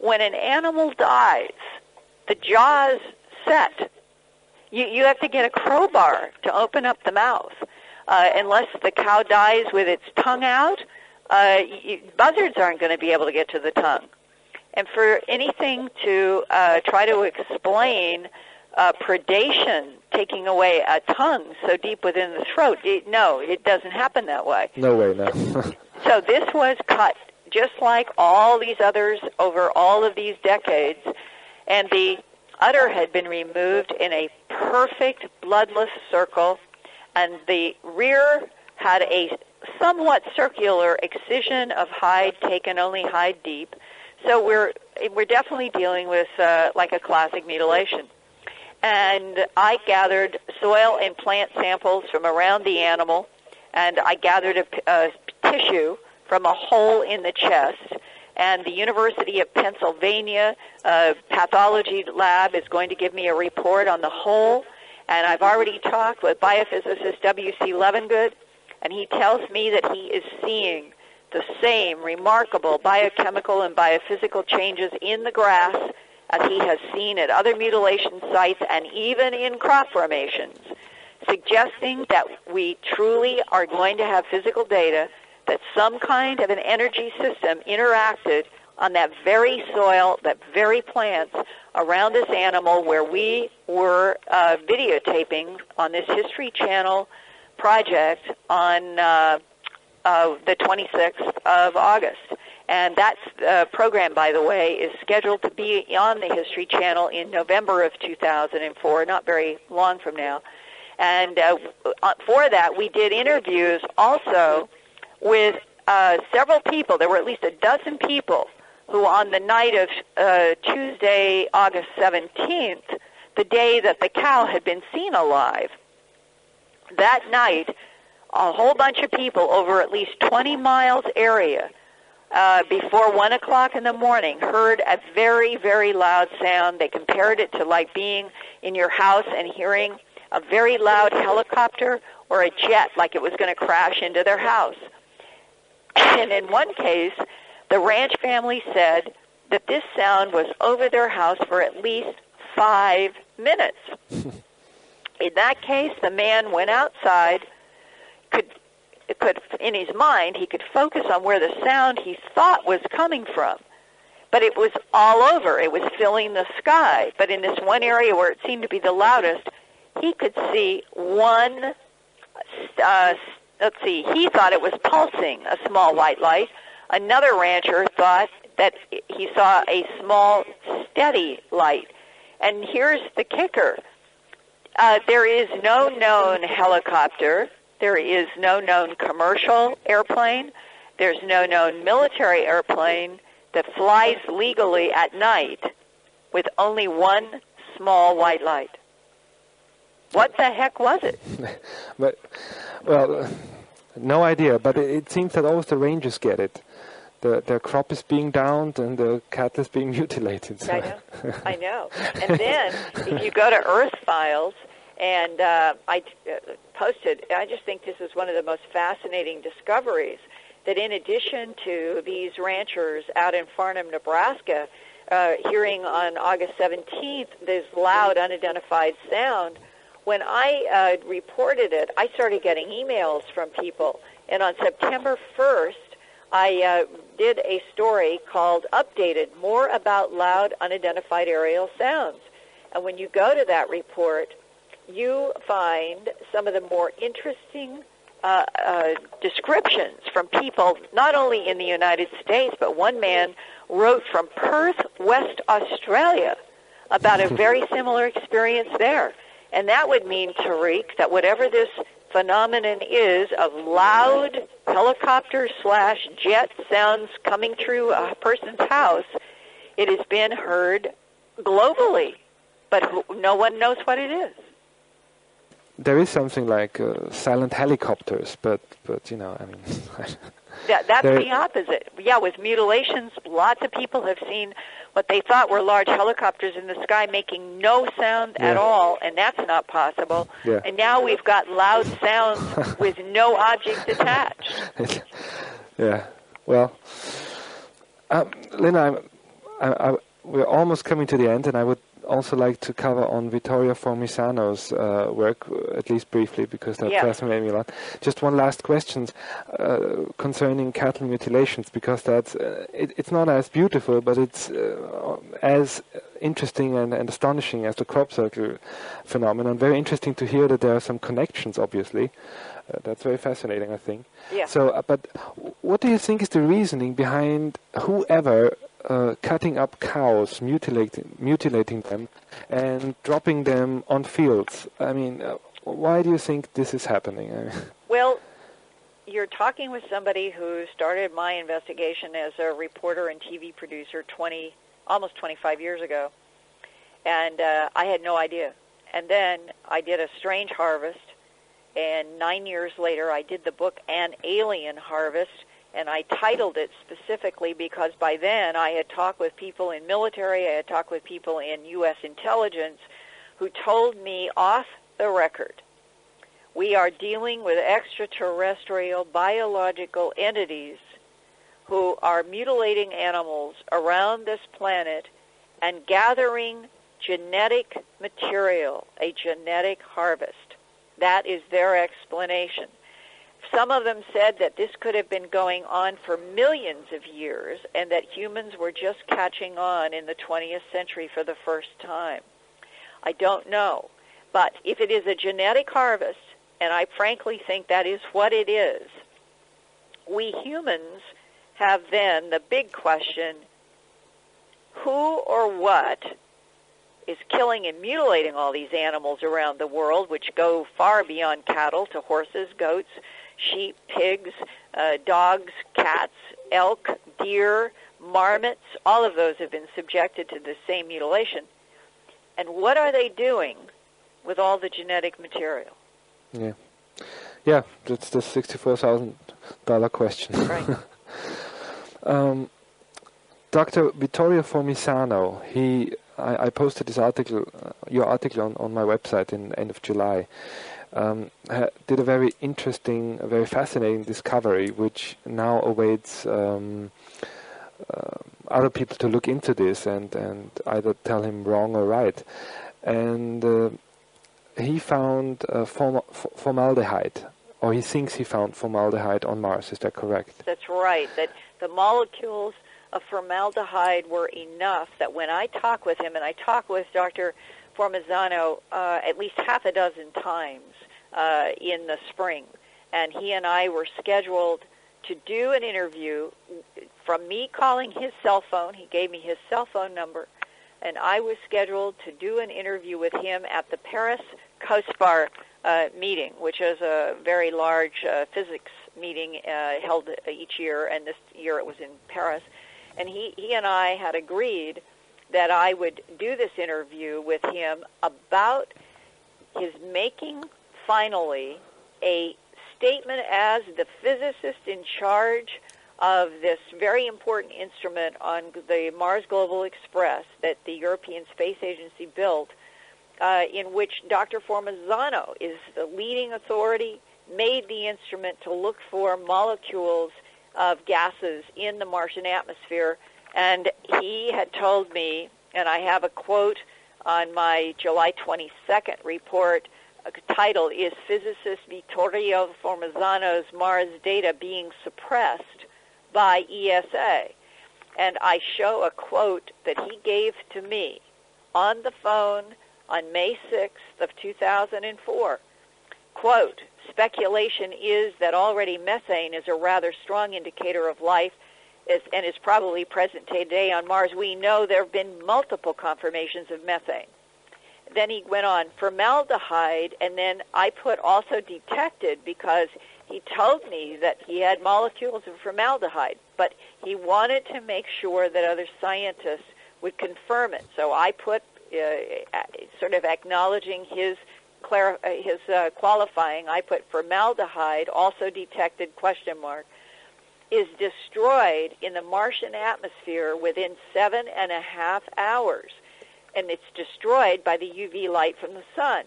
C: when an animal dies, the jaws set. You have to get a crowbar to open up the mouth. Unless the cow dies with its tongue out, buzzards aren't going to be able to get to the tongue. And for anything to try to explain predation taking away a tongue so deep within the throat, it doesn't happen that way.
A: No way, no.
C: So this was cut just like all these others over all of these decades, and the udder had been removed in a perfect bloodless circle, and the rear had a somewhat circular excision of hide taken only hide deep. So we're definitely dealing with like a classic mutilation. And I gathered soil and plant samples from around the animal, and I gathered a tissue from a hole in the chest. And the University of Pennsylvania pathology lab is going to give me a report on the hole. And I've already talked with biophysicist W.C. Levengood, and he tells me that he is seeing the same remarkable biochemical and biophysical changes in the grass as he has seen at other mutilation sites and even in crop formations, suggesting that we truly are going to have physical data that some kind of an energy system interacted on that very soil, that very plants around this animal where we were videotaping on this History Channel project on the 26th of August. And that program, by the way, is scheduled to be on the History Channel in November of 2004, not very long from now. And for that, we did interviews also with several people. There were at least a dozen people who on the night of Tuesday, August 17th, the day that the cow had been seen alive, that night, a whole bunch of people over at least 20 miles area before 1 o'clock in the morning heard a very, very loud sound. They compared it to like being in your house and hearing a very loud helicopter or a jet like it was going to crash into their house. And in one case, the ranch family said that this sound was over their house for at least 5 minutes. In that case, the man went outside, could in his mind, he could focus on where the sound he thought was coming from. But it was all over. It was filling the sky. But in this one area where it seemed to be the loudest, he could see one let's see, he thought it was pulsing, a small white light. Another rancher thought that he saw a small, steady light. And here's the kicker. There is no known helicopter. There is no known commercial airplane. There's no known military airplane that flies legally at night with only one small white light. What the heck was it?
A: Well, no idea, but it seems that always the rangers get it. Their crop is being downed and the cattle is being mutilated. So.
C: I know. And then if you go to Earth Files, and I posted, I just think this is one of the most fascinating discoveries, that in addition to these ranchers out in Farnham, Nebraska, hearing on August 17th this loud, unidentified sound, when I reported it, I started getting emails from people. And on September 1st, I did a story called Updated, More About Loud, Unidentified Aerial Sounds. And when you go to that report, you find some of the more interesting descriptions from people, not only in the United States, but one man wrote from Perth, West Australia, about a very similar experience there. And that would mean, Tariq, that whatever this phenomenon is of loud helicopter/jet sounds coming through a person's house, it has been heard globally, but no one knows what it is.
A: There is something like silent helicopters, but you know, I mean...
C: That's the opposite. Yeah, with mutilations, lots of people have seen what they thought were large helicopters in the sky making no sound at all, and that's not possible.
A: Yeah.
C: And now we've got loud sounds with no object attached.
A: Yeah. Well, Lynn, we're almost coming to the end, and I would also like to cover on Vittorio Formisano's work, at least briefly, because that fascinated me a lot. Just one last question concerning cattle mutilations, because that's it's not as beautiful, but it's as interesting and astonishing as the crop circle phenomenon. Very interesting to hear that there are some connections, obviously. That's very fascinating, I think.
C: Yeah.
A: So, but what do you think is the reasoning behind whoever cutting up cows, mutilating them, and dropping them on fields? I mean, why do you think this is happening?
C: Well, you're talking with somebody who started my investigation as a reporter and TV producer almost 25 years ago, and I had no idea. And then I did a strange harvest, and 9 years later I did the book An Alien Harvest, and I titled it specifically because by then I had talked with people in military, I had talked with people in U.S. intelligence who told me off the record, we are dealing with extraterrestrial biological entities who are mutilating animals around this planet and gathering genetic material, a genetic harvest. That is their explanation. Some of them said that this could have been going on for millions of years and that humans were just catching on in the 20th century for the first time. I don't know. But if it is a genetic harvest, and I frankly think that is what it is, we humans have then the big question, who or what is killing and mutilating all these animals around the world, which go far beyond cattle to horses, goats, sheep, pigs, dogs, cats, elk, deer, marmots. All of those have been subjected to the same mutilation. And what are they doing with all the genetic material?
A: Yeah, that's the $64,000 question.
C: Right.
A: Dr. Vittorio Formisano, I posted this article, your article on my website in the end of July. Did a very interesting, very fascinating discovery, which now awaits other people to look into this and either tell him wrong or right. And he found formaldehyde, or he thinks he found formaldehyde on Mars. Is that correct?
C: That's right. That the molecules of formaldehyde were enough that when I talk with him, and I talk with Dr. Formisano at least half a dozen times in the spring, and he and I were scheduled to do an interview from me calling his cell phone. He gave me his cell phone number, and I was scheduled to do an interview with him at the Paris COSPAR meeting, which is a very large physics meeting held each year, and this year it was in Paris. And he and I had agreed that I would do this interview with him about his making, finally, a statement as the physicist in charge of this very important instrument on the Mars Global Express that the European Space Agency built, in which Dr. Formazano is the leading authority, made the instrument to look for molecules of gases in the Martian atmosphere. And he had told me, and I have a quote on my July 22nd report, titled, "Is Physicist Vittorio Formazano's Mars Data Being Suppressed by ESA?" And I show a quote that he gave to me on the phone on May 6th of 2004. Quote, "Speculation is that already methane is a rather strong indicator of life and is probably present today on Mars. We know there have been multiple confirmations of methane." Then he went on, formaldehyde, and then I put also detected because he told me that he had molecules of formaldehyde, but he wanted to make sure that other scientists would confirm it. So I put sort of acknowledging his qualifying, I put formaldehyde, also detected, question mark, is destroyed in the Martian atmosphere within 7.5 hours. And it's destroyed by the UV light from the sun.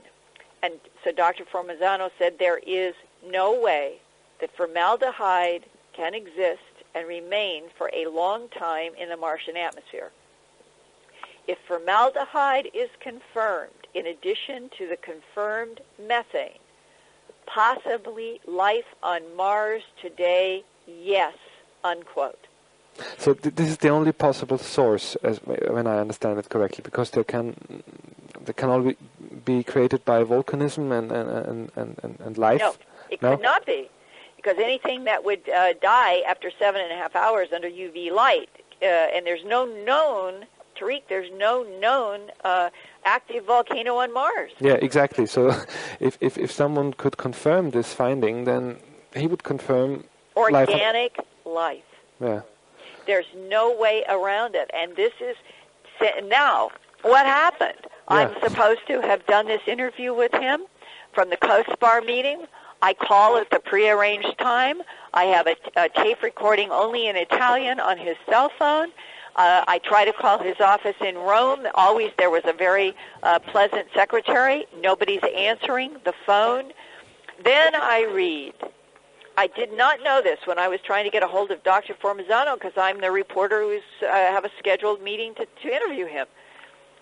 C: And so Dr. Formazano said there is no way that formaldehyde can exist and remain for a long time in the Martian atmosphere. If formaldehyde is confirmed, in addition to the confirmed methane, possibly life on Mars today, yes, unquote.
A: So this is the only possible source, when I understand it correctly, because they can only be created by volcanism and life.
C: No, it could not be, because anything that would die after 7.5 hours under UV light, and there's no known, Tariq, there's no known active volcano on Mars.
A: Yeah, exactly. So if someone could confirm this finding, then he would confirm
C: organic life.
A: Yeah.
C: There's no way around it. And this is, now, what happened? Yeah. I'm supposed to have done this interview with him from the COSPAR meeting. I call at the prearranged time. I have a tape recording only in Italian on his cell phone. I try to call his office in Rome. Always there was a very pleasant secretary. Nobody's answering the phone. Then I read. I did not know this when I was trying to get a hold of Dr. Formazano, because I'm the reporter who's have a scheduled meeting to interview him.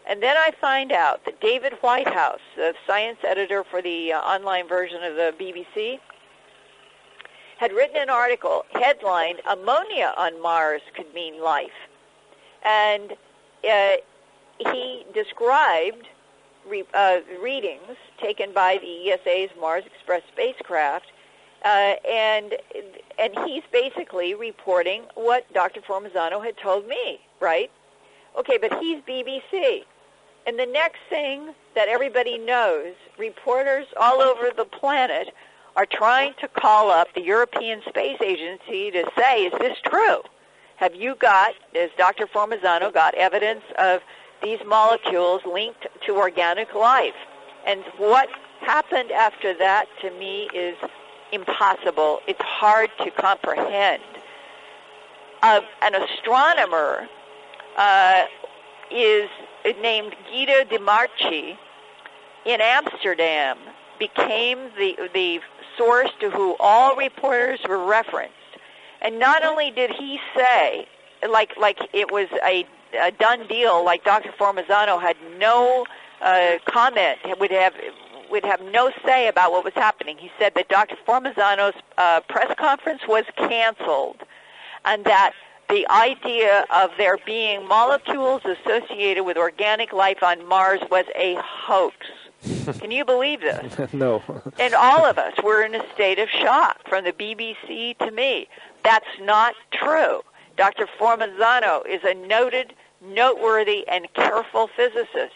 C: And then I find out that David Whitehouse, the science editor for the online version of the BBC, had written an article headlined, "Ammonia on Mars Could Mean Life." And he described readings taken by the ESA's Mars Express spacecraft, and he's basically reporting what Dr. Formazano had told me, right? Okay, but he's BBC. And the next thing that everybody knows, reporters all over the planet are trying to call up the European Space Agency to say, is this true? Have you got, as Dr. Formazano got, evidence of these molecules linked to organic life? And what happened after that, to me, is impossible. It's hard to comprehend. An astronomer is named Guido de Marchi in Amsterdam, became the source to who all reporters were referenced. And not only did he say, like it was a done deal, like Dr. Formazano had no comment, would have no say about what was happening. He said that Dr. Formazano's press conference was canceled, and that the idea of there being molecules associated with organic life on Mars was a hoax. Can you believe this?
A: No.
C: And all of us were in a state of shock, from the BBC to me. That's not true. Dr. Formazano is a noted, noteworthy, and careful physicist.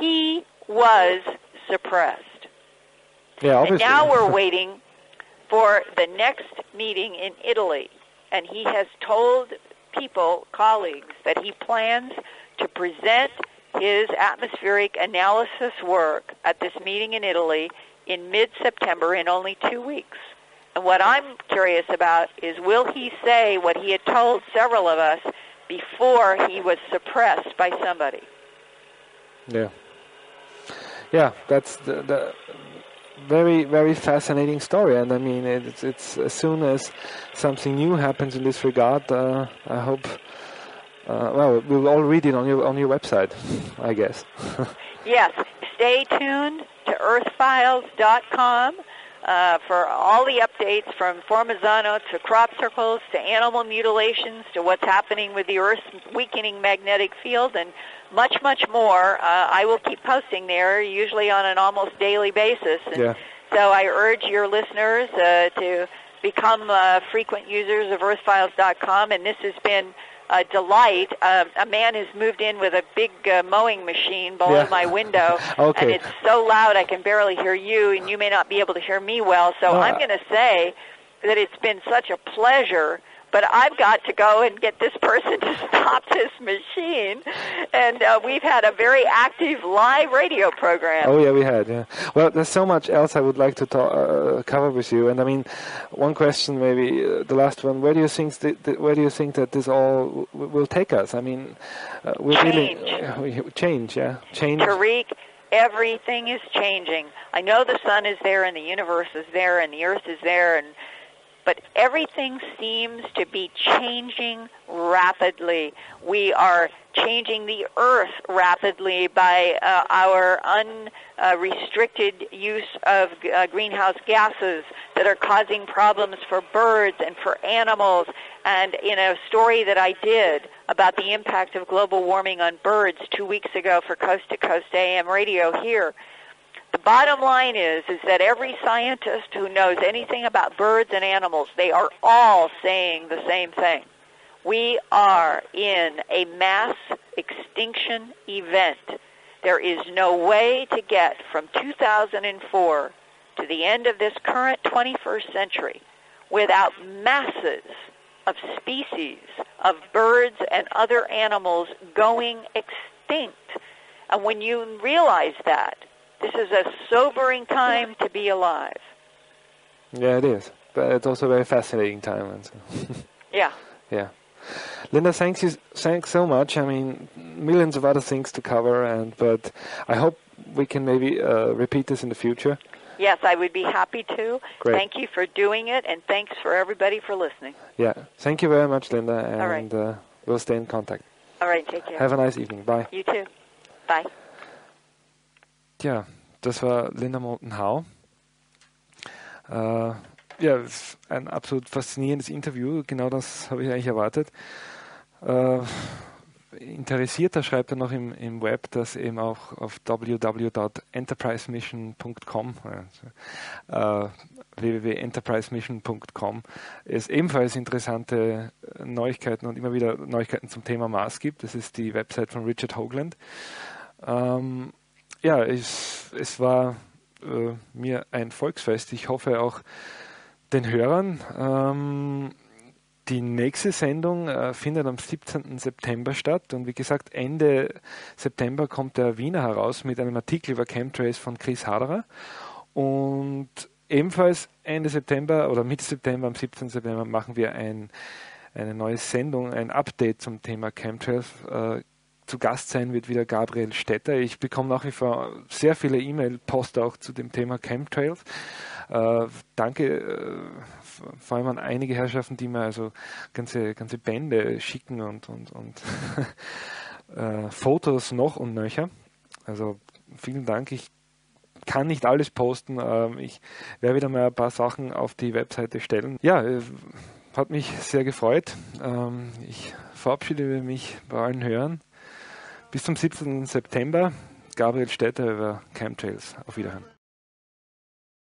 C: He was suppressed.
A: Yeah, obviously.
C: And now we're waiting for the next meeting in Italy. And he has told people, colleagues, that he plans to present his atmospheric analysis work at this meeting in Italy in mid-September, in only 2 weeks. And what I'm curious about is, will he say what he had told several of us before he was suppressed by somebody?
A: Yeah. Yeah, that's the very, very fascinating story. And I mean, it's as soon as something new happens in this regard, I hope, well, we'll all read it on your website, I guess.
C: Yes. Stay tuned to earthfiles.com for all the updates, from Formazano to crop circles to animal mutilations to what's happening with the Earth's weakening magnetic field, and much, much more. I will keep posting there, usually on an almost daily basis. And so I urge your listeners to become frequent users of earthfiles.com, and this has been a delight. A man has moved in with a big mowing machine below my window, and it's so loud I can barely hear you, and you may not be able to hear me well. So I'm going to say that it's been such a pleasure, but I've got to go and get this person to stop this machine. And we've had a very active live radio program.
A: Oh, yeah, we had, yeah. Well, there's so much else I would like to cover with you. And I mean, one question, maybe the last one: where do you think that this all will take us? I mean, we're change.
C: Tariq, everything is changing. I know the sun is there, and the universe is there, and the earth is there, but everything seems to be changing rapidly. We are changing the earth rapidly by our unrestricted use of greenhouse gases that are causing problems for birds and for animals. And in a story that I did about the impact of global warming on birds 2 weeks ago for Coast to Coast AM radio here, the bottom line is that every scientist who knows anything about birds and animals, they are all saying the same thing. We are in a mass extinction event. There is no way to get from 2004 to the end of this current 21st century without masses of species of birds and other animals going extinct. And when you realize that, this is a sobering time to be alive.
A: Yeah, it is. But it's also a very fascinating time.
C: Yeah.
A: Yeah. Linda, thanks so much. I mean, millions of other things to cover, but I hope we can maybe repeat this in the future.
C: Yes, I would be happy to.
A: Great.
C: Thank you for doing it, and thanks for everybody for listening.
A: Yeah. Thank you very much, Linda, and
C: all right.
A: We'll stay in contact.
C: All right, take care.
A: Have a nice evening. Bye.
C: You too. Bye.
A: Tja, das war Linda Moulton Howe. Ja, ein absolut faszinierendes Interview. Genau das habe ich eigentlich erwartet. Interessierter schreibt er noch im Web, dass eben auch auf www.enterprisemission.com www.enterprisemission.com es ebenfalls interessante Neuigkeiten und immer wieder Neuigkeiten zum Thema Mars gibt. Das ist die Website von Richard Hoagland. Ja, es war mir ein Volksfest. Ich hoffe auch den Hörern. Die nächste Sendung findet am 17. September statt. Und wie gesagt, Ende September kommt der Wiener heraus mit einem Artikel über Chemtrails von Chris Haderer. Und ebenfalls Ende September oder Mitte September, am 17. September, machen wir eine neue Sendung, ein Update zum Thema Chemtrails. Zu Gast sein wird wieder Gabriel Stetter. Ich bekomme nach wie vor sehr viele E-Mail-Post auch zu dem Thema Chemtrails. Danke vor allem an einige Herrschaften, die mir also ganze Bände schicken und Fotos noch und nöcher. Also vielen Dank. Ich kann nicht alles posten. Ich werde wieder mal ein paar Sachen auf die Webseite stellen. Ja, hat mich sehr gefreut. Ich verabschiede mich bei allen Hörern. Bis zum 17. September. Gabriel Stetter über Chemtrails. Auf Wiederhören.